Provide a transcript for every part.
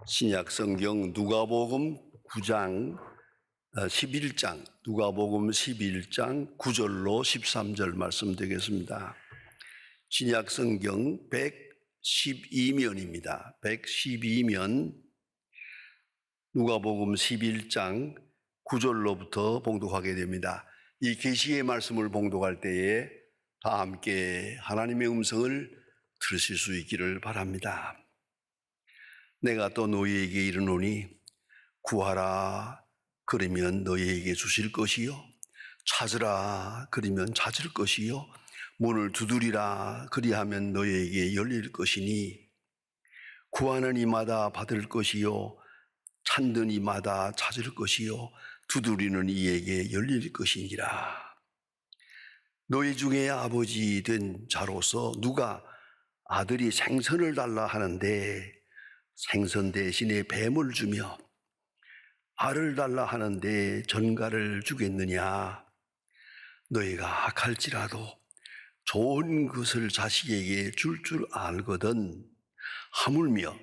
신약 성경 누가복음 9장 11장 누가복음 11장 9절로 13절 말씀 되겠습니다. 신약 성경 112면입니다. 112면 누가복음 11장 9절로부터 봉독하게 됩니다. 이 계시의 말씀을 봉독할 때에 다 함께 하나님의 음성을 들으실 수 있기를 바랍니다. 내가 또 너희에게 이르노니 구하라 그러면 너희에게 주실 것이요 찾으라 그러면 찾을 것이요 문을 두드리라 그리하면 너희에게 열릴 것이니 구하는 이마다 받을 것이요 찾는 이마다 찾을 것이요 두드리는 이에게 열릴 것이니라. 너희 중에 아버지 된 자로서 누가 아들이 생선을 달라 하는데 생선 대신에 뱀을 주며 알을 달라 하는데 전갈을 주겠느냐? 너희가 악할지라도 좋은 것을 자식에게 줄 알거든 하물며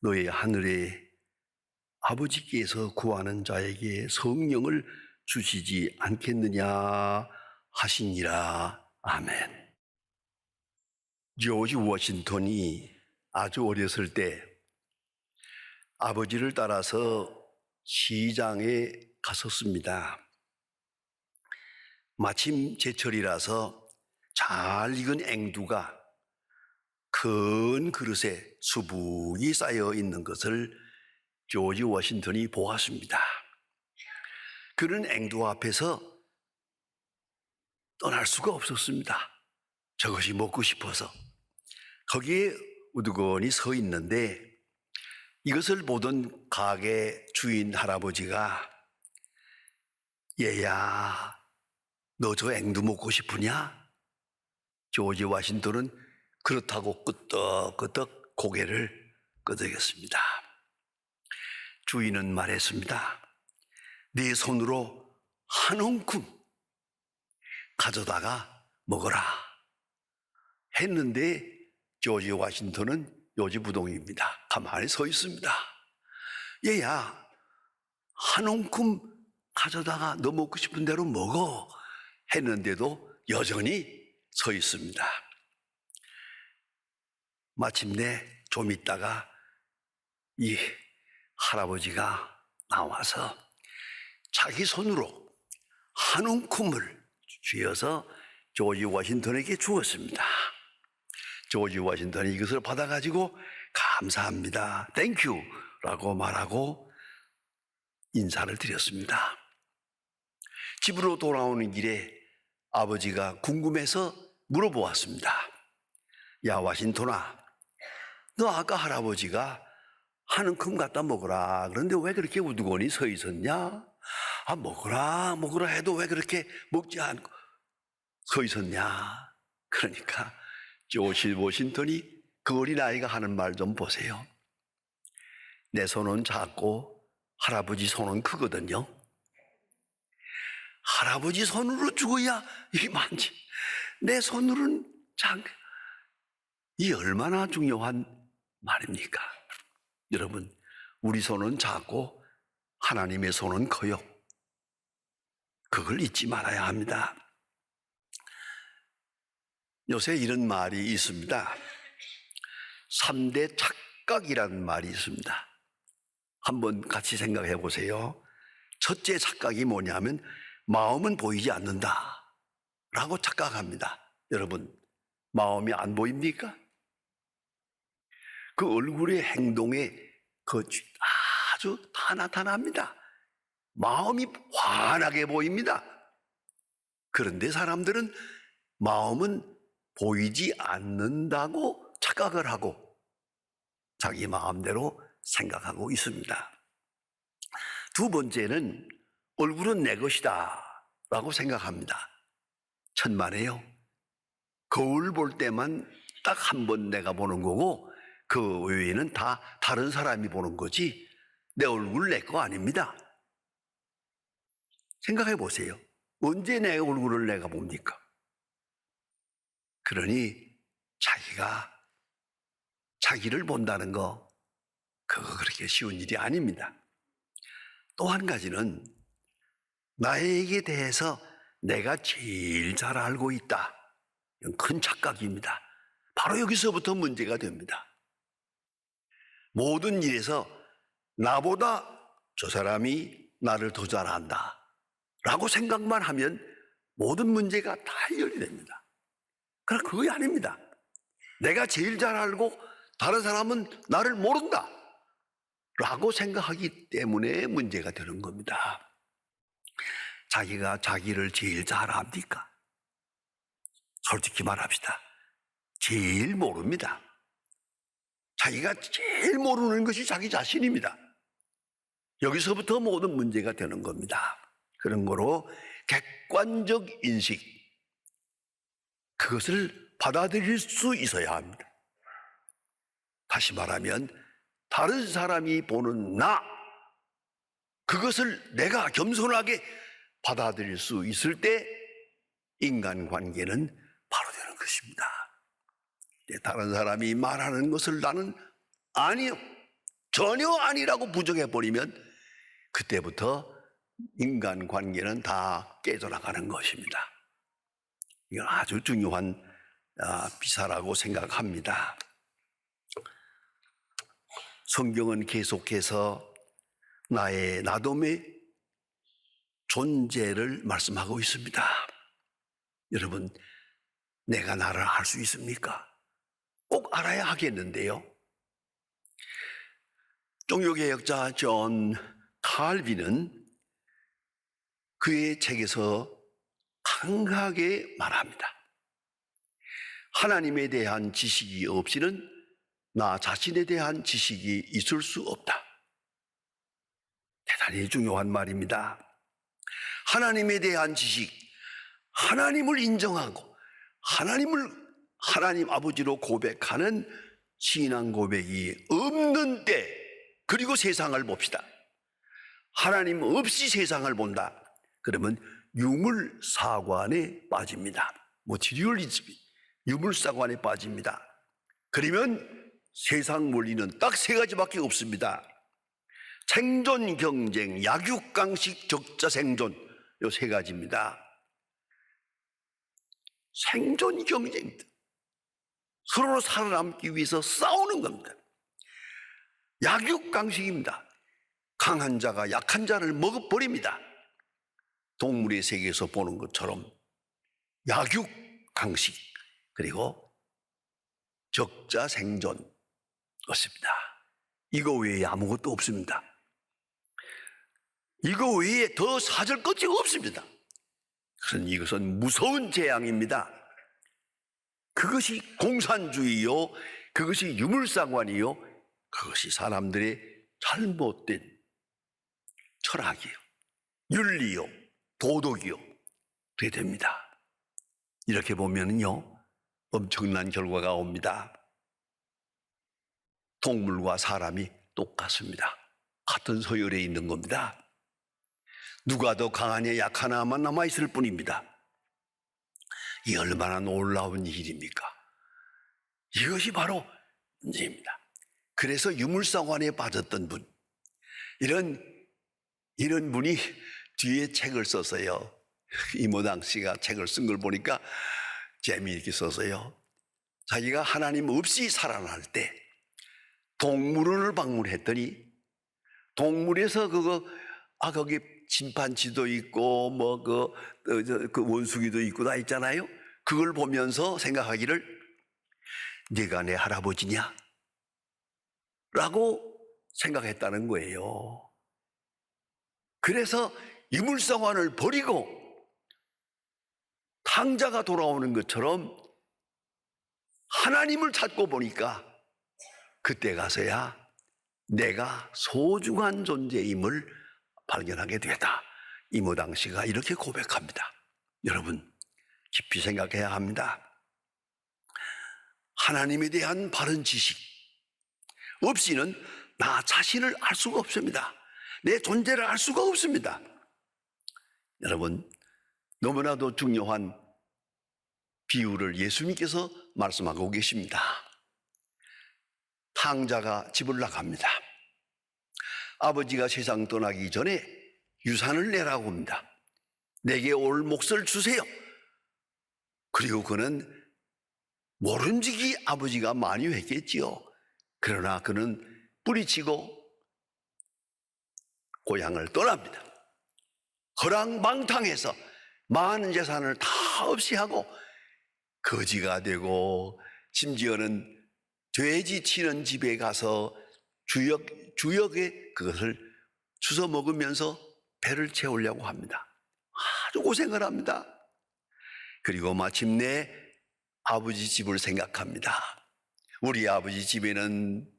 너희 하늘의 아버지께서 구하는 자에게 성령을 주시지 않겠느냐 하시니라. 아멘. 조지 워싱턴이 아주 어렸을 때 아버지를 따라서 시장에 갔었습니다. 마침 제철이라서 잘 익은 앵두가 큰 그릇에 수북이 쌓여 있는 것을 조지 워싱턴이 보았습니다. 그런 앵두 앞에서 떠날 수가 없었습니다. 저것이 먹고 싶어서. 거기에 우두커니 서 있는데 이것을 보던 가게 주인 할아버지가 얘야 너 저 앵두 먹고 싶으냐? 조지 워싱턴은 그렇다고 끄덕끄덕 고개를 끄덕였습니다. 주인은 말했습니다. 네 손으로 한 움큼 가져다가 먹어라 했는데 조지 워싱턴은 요지부동입니다. 가만히 서 있습니다. 얘야 한 움큼 가져다가 너 먹고 싶은 대로 먹어 했는데도 여전히 서 있습니다. 마침내 좀 있다가 이 할아버지가 나와서 자기 손으로 한 움큼을 쥐어서 조지 워싱턴에게 주었습니다. 조지 워싱턴이 이것을 받아가지고 감사합니다. 땡큐 라고 말하고 인사를 드렸습니다. 집으로 돌아오는 길에 아버지가 궁금해서 물어보았습니다. 야 워싱턴아 너 아까 할아버지가 한 움큼 갖다 먹으라 그런데 왜 그렇게 우두커니 서 있었냐? 먹으라 해도 왜 그렇게 먹지 않고 서 있었냐? 그러니까 조지 워싱턴이 그 어린아이가 하는 말 좀 보세요. 내 손은 작고 할아버지 손은 크거든요. 할아버지 손으로 죽어야 이게 많지. 내 손으로는 이 얼마나 중요한 말입니까? 여러분, 우리 손은 작고 하나님의 손은 커요. 그걸 잊지 말아야 합니다. 요새 이런 말이 있습니다. 3대 착각이라는 말이 있습니다. 한번 같이 생각해 보세요. 첫째 착각이 뭐냐면 마음은 보이지 않는다 라고 착각합니다. 여러분 마음이 안 보입니까? 그 얼굴의 행동에 아주 다 나타납니다. 마음이 환하게 보입니다. 그런데 사람들은 마음은 보이지 않는다고 착각을 하고 자기 마음대로 생각하고 있습니다. 두 번째는 얼굴은 내 것이다 라고 생각합니다. 천만에요. 거울 볼 때만 딱 한 번 내가 보는 거고 그 외에는 다 다른 사람이 보는 거지 내 얼굴 내 거 아닙니다. 생각해 보세요. 언제 내 얼굴을 내가 봅니까? 그러니 자기가 자기를 본다는 거 그거 그렇게 쉬운 일이 아닙니다. 또 한 가지는 나에게 대해서 내가 제일 잘 알고 있다. 이건 큰 착각입니다. 바로 여기서부터 문제가 됩니다. 모든 일에서 나보다 저 사람이 나를 더 잘 안다 라고 생각만 하면 모든 문제가 다 해결이 됩니다. 그러나 그게 아닙니다. 내가 제일 잘 알고 다른 사람은 나를 모른다 라고 생각하기 때문에 문제가 되는 겁니다. 자기가 자기를 제일 잘 압니까? 솔직히 말합시다. 제일 모릅니다. 자기가 제일 모르는 것이 자기 자신입니다. 여기서부터 모든 문제가 되는 겁니다. 그런 거로 객관적 인식, 그것을 받아들일 수 있어야 합니다. 다시 말하면 다른 사람이 보는 나, 그것을 내가 겸손하게 받아들일 수 있을 때 인간관계는 바로 되는 것입니다. 다른 사람이 말하는 것을 나는 아니요, 전혀 아니라고 부정해버리면 그때부터 인간관계는 다 깨져나가는 것입니다. 이건 아주 중요한 비사라고 생각합니다. 성경은 계속해서 나의 나됨의 존재를 말씀하고 있습니다. 여러분, 내가 나를 알 수 있습니까? 꼭 알아야 하겠는데요. 종교개혁자 존 칼빈은 그의 책에서 강하게 말합니다. 하나님에 대한 지식이 없이는 나 자신에 대한 지식이 있을 수 없다. 대단히 중요한 말입니다. 하나님에 대한 지식, 하나님을 인정하고 하나님 아버지로 고백하는 신앙 고백이 없는 때, 그리고 세상을 봅시다. 하나님 없이 세상을 본다. 그러면 유물사관에 빠집니다. 모티리얼리즘이 유물사관에 빠집니다. 그러면 세상 원리는 딱 세 가지밖에 없습니다. 생존 경쟁, 약육강식, 적자 생존, 요 세 가지입니다. 생존 경쟁입니다. 서로 살아남기 위해서 싸우는 겁니다. 약육강식입니다. 강한 자가 약한 자를 먹어버립니다. 동물의 세계에서 보는 것처럼 약육강식, 그리고 적자 생존, 없습니다. 이거 외에 아무것도 없습니다. 이거 외에 더 사줄 것이 없습니다. 그런 이것은 무서운 재앙입니다. 그것이 공산주의요, 그것이 유물상관이요, 그것이 사람들의 잘못된 철학이요, 윤리요, 도덕이요, 그게 됩니다. 이렇게 보면요, 엄청난 결과가 옵니다. 동물과 사람이 똑같습니다. 같은 서열에 있는 겁니다. 누가 더 강하냐 약하냐만 남아있을 뿐입니다. 이 얼마나 놀라운 일입니까? 이것이 바로 문제입니다. 그래서 유물상관에 빠졌던 분, 이런 분이 뒤에 책을 썼어요. 이모당 씨가 책을 쓴 걸 보니까 재미있게 썼어요. 자기가 하나님 없이 살아날 때 동물원을 방문했더니 동물에서 거기 침판지도 있고 그 원숭이도 있고 다 있잖아요. 그걸 보면서 생각하기를 네가 내 할아버지냐? 라고 생각했다는 거예요. 그래서 유물상관을 버리고 탕자가 돌아오는 것처럼 하나님을 찾고 보니까 그때 가서야 내가 소중한 존재임을 발견하게 되었다. 이모당 씨가 이렇게 고백합니다. 여러분, 깊이 생각해야 합니다. 하나님에 대한 바른 지식 없이는 나 자신을 알 수가 없습니다. 내 존재를 알 수가 없습니다. 여러분, 너무나도 중요한 비유를 예수님께서 말씀하고 계십니다. 탕자가 집을 나갑니다. 아버지가 세상 떠나기 전에 유산을 내라고 합니다. 내게 올 몫을 주세요. 그리고 그는 모름지기 아버지가 많이 했겠지요. 그러나 그는 뿌리치고 고향을 떠납니다. 허랑방탕해서 많은 재산을 다 없이 하고 거지가 되고 심지어는 돼지 치는 집에 가서 주역에 그것을 주워 먹으면서 배를 채우려고 합니다. 아주 고생을 합니다. 그리고 마침내 아버지 집을 생각합니다. 우리 아버지 집에는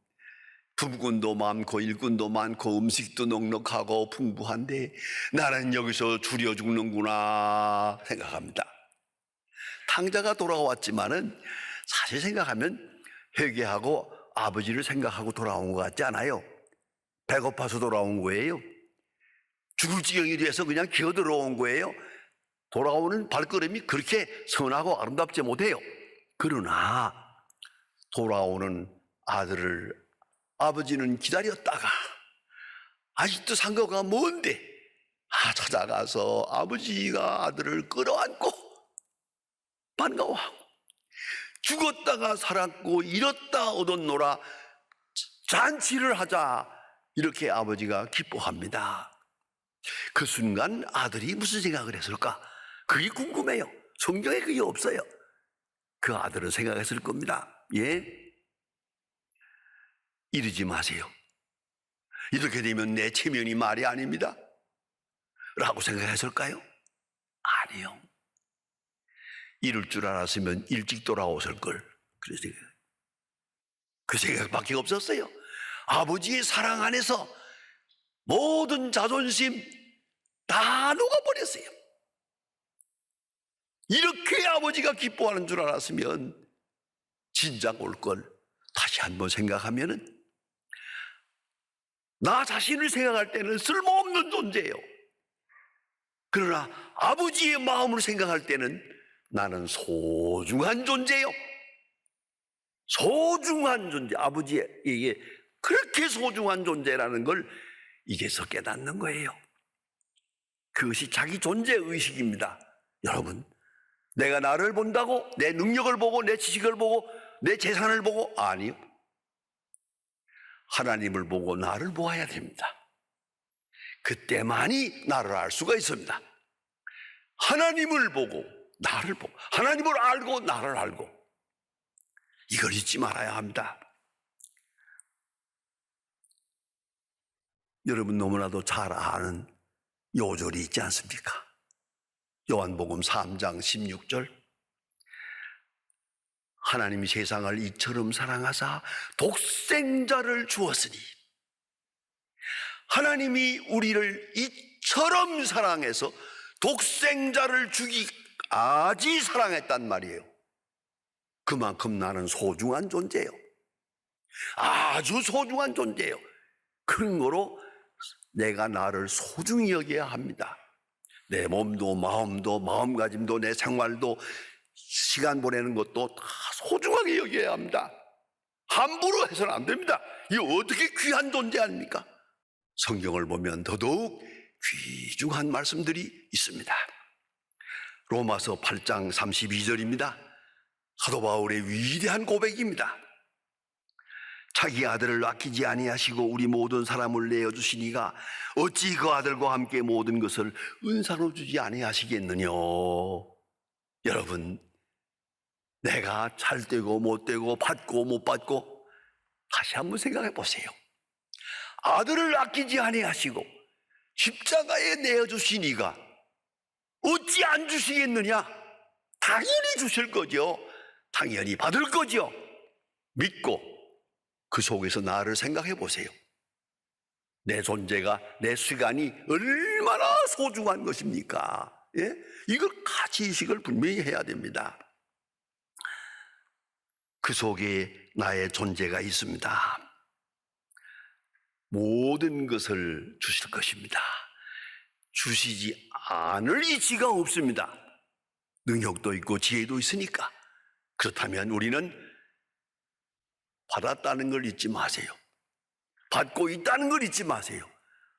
부군도 많고 일꾼도 많고 음식도 넉넉하고 풍부한데 나는 여기서 줄여 죽는구나 생각합니다. 탕자가 돌아왔지만은 사실 생각하면 회개하고 아버지를 생각하고 돌아온 것 같지 않아요? 배고파서 돌아온 거예요. 죽을 지경이 돼서 그냥 기어들어온 거예요. 돌아오는 발걸음이 그렇게 선하고 아름답지 못해요. 그러나 돌아오는 아들을 아버지는 기다렸다가 아직도 상거가 먼데 찾아가서 아버지가 아들을 끌어안고 반가워하고 죽었다가 살았고 잃었다 얻었노라 잔치를 하자 이렇게 아버지가 기뻐합니다. 그 순간 아들이 무슨 생각을 했을까? 그게 궁금해요. 성경에 그게 없어요. 그 아들은 생각했을 겁니다. 예? 이러지 마세요. 이렇게 되면 내 체면이 말이 아닙니다. 라고 생각했을까요? 아니요. 이럴 줄 알았으면 일찍 돌아오실 걸. 그래서 그 생각밖에 없었어요. 아버지의 사랑 안에서 모든 자존심 다 녹아버렸어요. 이렇게 아버지가 기뻐하는 줄 알았으면 진작 올 걸. 다시 한번 생각하면은 나 자신을 생각할 때는 쓸모없는 존재예요. 그러나 아버지의 마음을 생각할 때는 나는 소중한 존재예요. 소중한 존재. 아버지에게 그렇게 소중한 존재라는 걸 이게서 깨닫는 거예요. 그것이 자기 존재 의식입니다. 여러분, 내가 나를 본다고 내 능력을 보고 내 지식을 보고 내 재산을 보고 아니요. 하나님을 보고 나를 보아야 됩니다. 그때만이 나를 알 수가 있습니다. 하나님을 보고 나를 보고 하나님을 알고 나를 알고 이걸 잊지 말아야 합니다. 여러분 너무나도 잘 아는 요절이 있지 않습니까? 요한복음 3장 16절 하나님이 세상을 이처럼 사랑하사 독생자를 주었으니 하나님이 우리를 이처럼 사랑해서 독생자를 주기까지 사랑했단 말이에요. 그만큼 나는 소중한 존재예요. 아주 소중한 존재예요. 그런 거로 내가 나를 소중히 여겨야 합니다. 내 몸도 마음도 마음가짐도 내 생활도 시간 보내는 것도 다 소중하게 여겨야 합니다. 함부로 해서는 안 됩니다. 이게 어떻게 귀한 존재 아닙니까? 성경을 보면 더더욱 귀중한 말씀들이 있습니다. 로마서 8장 32절입니다. 사도 바울의 위대한 고백입니다. 자기 아들을 아끼지 아니하시고 우리 모든 사람을 내어주시니가 어찌 그 아들과 함께 모든 것을 은사로 주지 아니하시겠느냐. 여러분, 내가 잘 되고 못 되고 받고 못 받고 다시 한번 생각해 보세요. 아들을 아끼지 아니하시고 십자가에 내어주시니가 어찌 안 주시겠느냐. 당연히 주실 거죠. 당연히 받을 거죠. 믿고 그 속에서 나를 생각해 보세요. 내 존재가, 내 시간이 얼마나 소중한 것입니까? 예? 이걸 같이 의식을 분명히 해야 됩니다. 그 속에 나의 존재가 있습니다. 모든 것을 주실 것입니다. 주시지 않을 이치가 없습니다. 능력도 있고 지혜도 있으니까. 그렇다면 우리는 받았다는 걸 잊지 마세요. 받고 있다는 걸 잊지 마세요.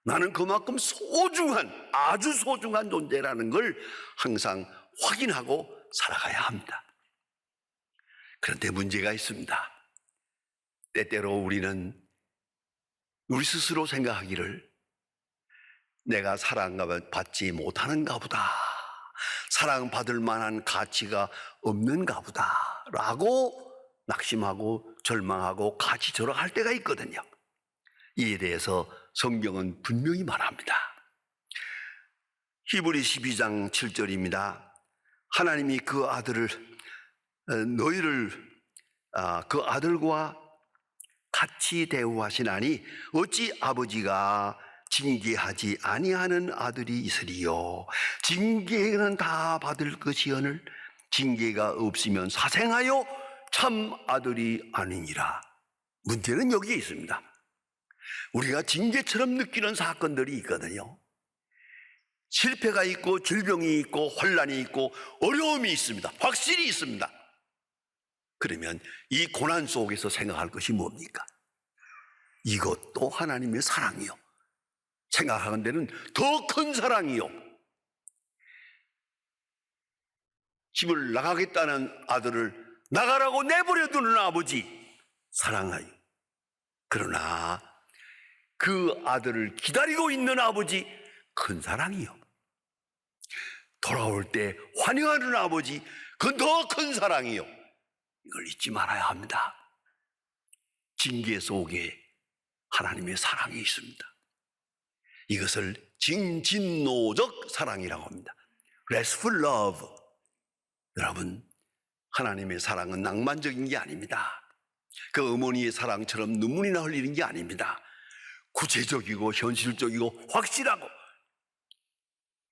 나는 그만큼 소중한, 아주 소중한 존재라는 걸 항상 확인하고 살아가야 합니다. 그런데 문제가 있습니다. 때때로 우리는 우리 스스로 생각하기를 내가 사랑받지 못하는가 보다, 사랑받을 만한 가치가 없는가 보다 라고 낙심하고 절망하고 같이 절망할 때가 있거든요. 이에 대해서 성경은 분명히 말합니다. 히브리 12장 7절입니다. 하나님이 그 아들을 너희를 그 아들과 같이 대우하시나니 어찌 아버지가 징계하지 아니하는 아들이 있으리요. 징계는 다 받을 것이오늘 징계가 없으면 사생하여 참 아들이 아니니라. 문제는 여기에 있습니다. 우리가 징계처럼 느끼는 사건들이 있거든요. 실패가 있고 질병이 있고 혼란이 있고 어려움이 있습니다. 확실히 있습니다. 그러면 이 고난 속에서 생각할 것이 뭡니까? 이것도 하나님의 사랑이요. 생각하는 데는 더 큰 사랑이요. 집을 나가겠다는 아들을 나가라고 내버려 두는 아버지 사랑하요. 그러나 그 아들을 기다리고 있는 아버지 큰 사랑이요. 돌아올 때 환영하는 아버지 그건 더 큰 사랑이요. 이걸 잊지 말아야 합니다. 징계 속에 하나님의 사랑이 있습니다. 이것을 진노적 사랑이라고 합니다. Restful love. 여러분, 하나님의 사랑은 낭만적인 게 아닙니다. 그 어머니의 사랑처럼 눈물이나 흘리는 게 아닙니다. 구체적이고 현실적이고 확실하고,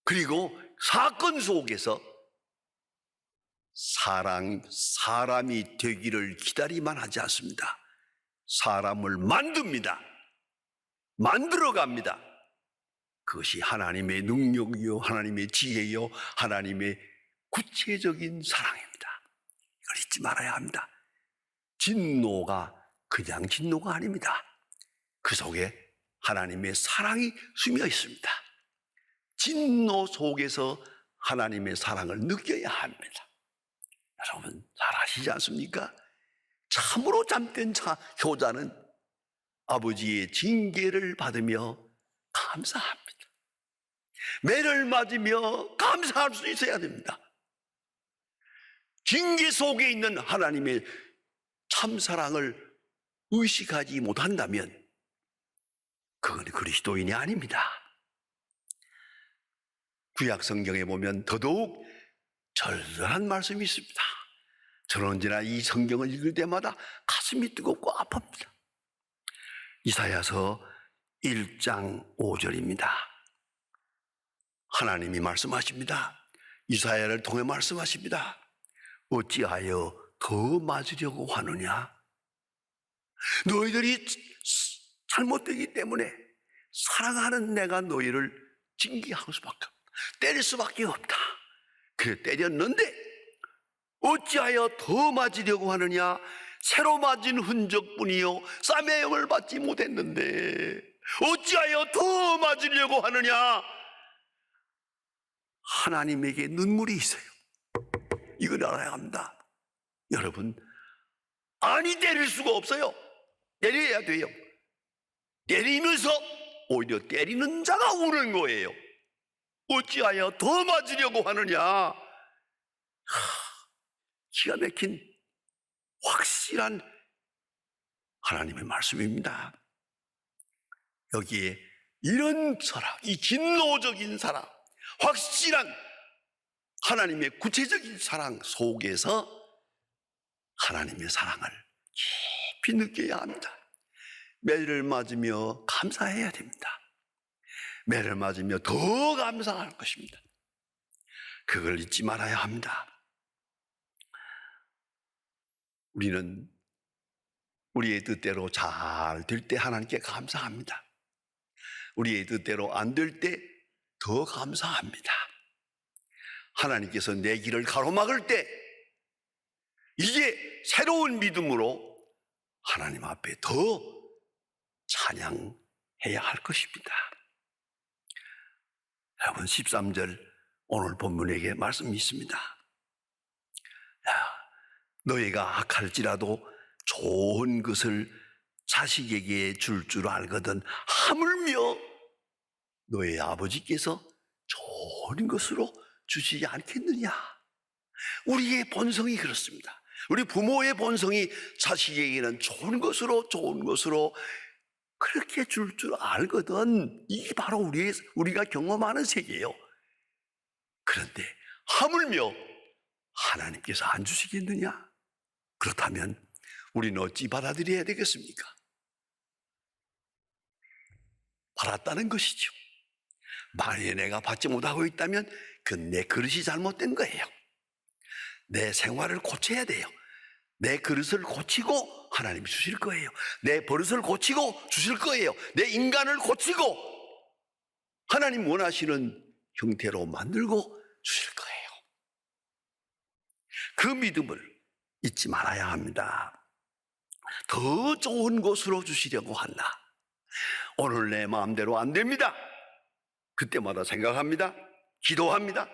그리고 사건 속에서 사람이 되기를 기다리만 하지 않습니다. 사람을 만듭니다. 만들어갑니다. 그것이 하나님의 능력이요, 하나님의 지혜요, 하나님의 구체적인 사랑입니다. 이걸 잊지 말아야 합니다. 진노가 그냥 진노가 아닙니다. 그 속에 하나님의 사랑이 숨어 있습니다. 진노 속에서 하나님의 사랑을 느껴야 합니다. 여러분 잘 아시지 않습니까? 참으로 참된 효자는 아버지의 징계를 받으며 감사합니다. 매를 맞으며 감사할 수 있어야 됩니다. 징계 속에 있는 하나님의 참사랑을 의식하지 못한다면 그건 그리스도인이 아닙니다. 구약 성경에 보면 더더욱 절절한 말씀이 있습니다. 저는 언제나 이 성경을 읽을 때마다 가슴이 뜨겁고 아픕니다. 이사야서 1장 5절입니다. 하나님이 말씀하십니다. 이사야를 통해 말씀하십니다. 어찌하여 더 맞으려고 하느냐? 너희들이 잘못되기 때문에 사랑하는 내가 너희를 징계할 수밖에 없다. 때릴 수밖에 없다. 그래 때렸는데 어찌하여 더 맞으려고 하느냐? 새로 맞은 흔적뿐이요 쌈의 영을 받지 못했는데 어찌하여 더 맞으려고 하느냐? 하나님에게 눈물이 있어요. 이걸 알아야 합니다. 여러분, 아니 때릴 수가 없어요. 때려야 돼요. 때리면서 오히려 때리는 자가 우는 거예요. 어찌하여 더 맞으려고 하느냐? 기가 막힌 확실한 하나님의 말씀입니다. 여기에 이런 사랑, 이 진노적인 사랑, 확실한 하나님의 구체적인 사랑 속에서 하나님의 사랑을 깊이 느껴야 합니다. 매를 맞으며 감사해야 됩니다. 매를 맞으며 더 감사할 것입니다. 그걸 잊지 말아야 합니다. 우리는 우리의 뜻대로 잘 될 때 하나님께 감사합니다. 우리의 뜻대로 안 될 때 더 감사합니다. 하나님께서 내 길을 가로막을 때 이제 새로운 믿음으로 하나님 앞에 더 찬양해야 할 것입니다. 여러분 13절 오늘 본문에게 말씀이 있습니다. 너희가 악할지라도 좋은 것을 자식에게 줄 줄 알거든 하물며 너희 아버지께서 좋은 것으로 주시지 않겠느냐. 우리의 본성이 그렇습니다. 우리 부모의 본성이 자식에게는 좋은 것으로 그렇게 줄 알거든. 이게 바로 우리가 경험하는 세계예요. 그런데 하물며 하나님께서 안 주시겠느냐? 그렇다면 우리는 어찌 받아들여야 되겠습니까? 받았다는 것이죠. 만약에 내가 받지 못하고 있다면 그건 내 그릇이 잘못된 거예요. 내 생활을 고쳐야 돼요. 내 그릇을 고치고 하나님이 주실 거예요. 내 버릇을 고치고 주실 거예요. 내 인간을 고치고 하나님 원하시는 형태로 만들고 주실 거예요. 그 믿음을 잊지 말아야 합니다. 더 좋은 것으로 주시려고 한다. 오늘 내 마음대로 안 됩니다. 그때마다 생각합니다. 기도합니다.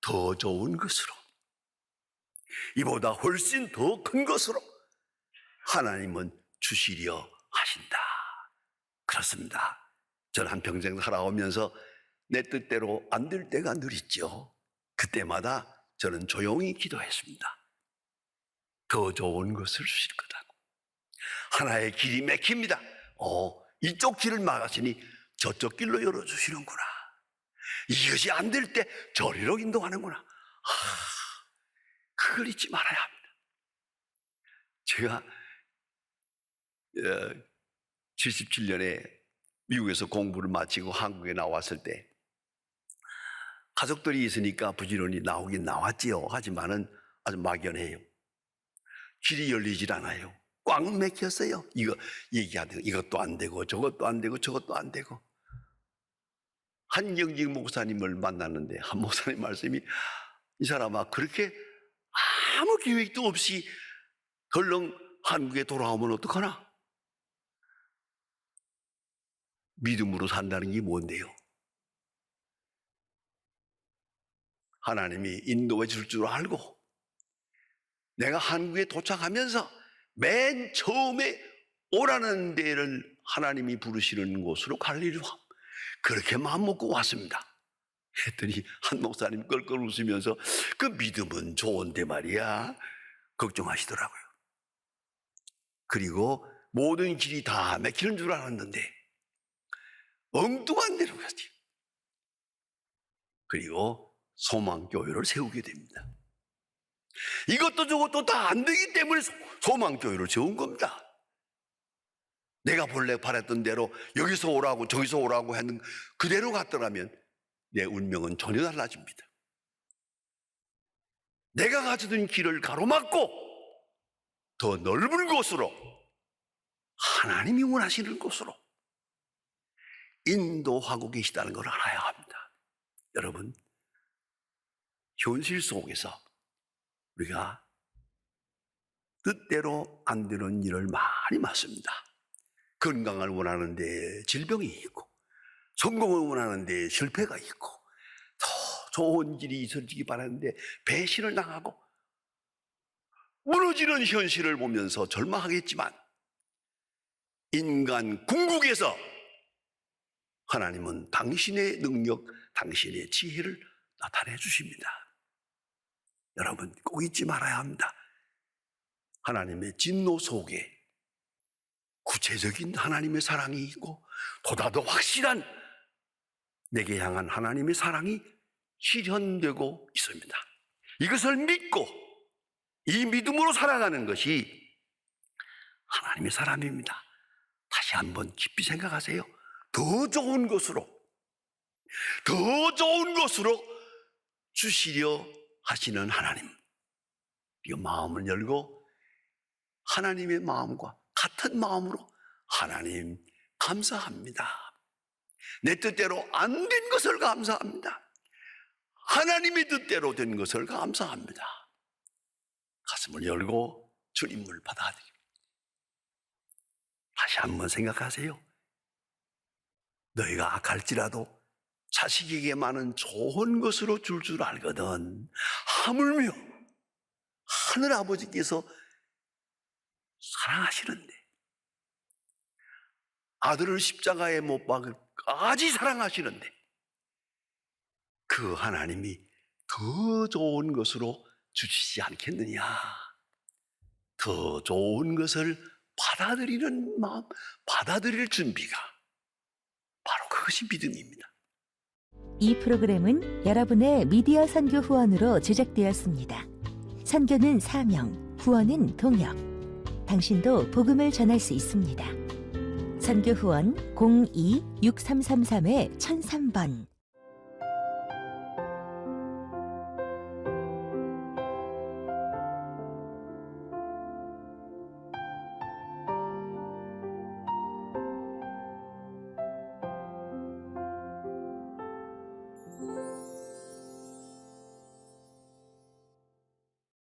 더 좋은 것으로, 이보다 훨씬 더 큰 것으로 하나님은 주시려 하신다. 그렇습니다. 저는 한평생 살아오면서 내 뜻대로 안 될 때가 늘 있죠. 그때마다 저는 조용히 기도했습니다. 더 좋은 것을 주실 거라고. 하나의 길이 막힙니다. 이쪽 길을 막았으니 저쪽 길로 열어주시는구나. 이것이 안 될 때 저리로 인도하는구나. 그걸 잊지 말아야 합니다. 제가 77년에 미국에서 공부를 마치고 한국에 나왔을 때 가족들이 있으니까 부지런히 나오긴 나왔지요. 하지만은 아주 막연해요. 길이 열리질 않아요. 꽉 막혔어요. 이거 얘기하는 이것도 안 되고 저것도 안 되고 저것도 안 되고. 한경직 목사님을 만났는데 한 목사님 말씀이, 이 사람아 그렇게 아무 계획도 없이 덜렁 한국에 돌아오면 어떡하나? 믿음으로 산다는 게 뭔데요? 하나님이 인도해 줄 줄 알고 내가 한국에 도착하면서 맨 처음에 오라는 데를 하나님이 부르시는 곳으로 갈리려 함. 그렇게 마음먹고 왔습니다. 했더니 한 목사님 껄껄 웃으면서 그 믿음은 좋은데 말이야 걱정하시더라고요. 그리고 모든 길이 다 막히는 줄 알았는데 엉뚱한 데로 갔지. 그리고 소망교회를 세우게 됩니다. 이것도 저것도 다 안 되기 때문에 소망교회를 세운 겁니다. 내가 본래 바랬던 대로 여기서 오라고 저기서 오라고 하는 그대로 갔더라면 내 운명은 전혀 달라집니다. 내가 가져던 길을 가로막고 더 넓은 곳으로, 하나님이 원하시는 곳으로 인도하고 계시다는 걸 알아야 합니다. 여러분, 현실 속에서 우리가 뜻대로 안 되는 일을 많이 맞습니다. 건강을 원하는데 질병이 있고, 성공을 원하는데 실패가 있고, 더 좋은 길이 있어지기 바라는데 배신을 당하고, 무너지는 현실을 보면서 절망하겠지만 인간 궁극에서 하나님은 당신의 능력, 당신의 지혜를 나타내 주십니다. 여러분 꼭 잊지 말아야 합니다. 하나님의 진노 속에 구체적인 하나님의 사랑이 있고 보다 더 확실한 내게 향한 하나님의 사랑이 실현되고 있습니다. 이것을 믿고 이 믿음으로 살아가는 것이 하나님의 사람입니다. 다시 한번 깊이 생각하세요. 더 좋은 것으로, 더 좋은 것으로 주시려 하시는 하나님. 이 마음을 열고 하나님의 마음과 같은 마음으로 하나님 감사합니다. 내 뜻대로 안 된 것을 감사합니다. 하나님의 뜻대로 된 것을 감사합니다. 가슴을 열고 주님을 받아들입니다. 다시 한번 생각하세요. 너희가 악할지라도 자식에게만은 좋은 것으로 줄 알거든. 하물며 하늘 아버지께서 사랑하시는데, 아들을 십자가에 못 박을까지 사랑하시는데, 그 하나님이 더 좋은 것으로 주시지 않겠느냐. 더 좋은 것을 받아들이는 마음, 받아들일 준비가 바로 그것이 믿음입니다. 이 프로그램은 여러분의 미디어 선교 후원으로 제작되었습니다. 선교는 사명, 후원은 동역. 당신도 복음을 전할 수 있습니다. 선교 후원 02-6333-1003번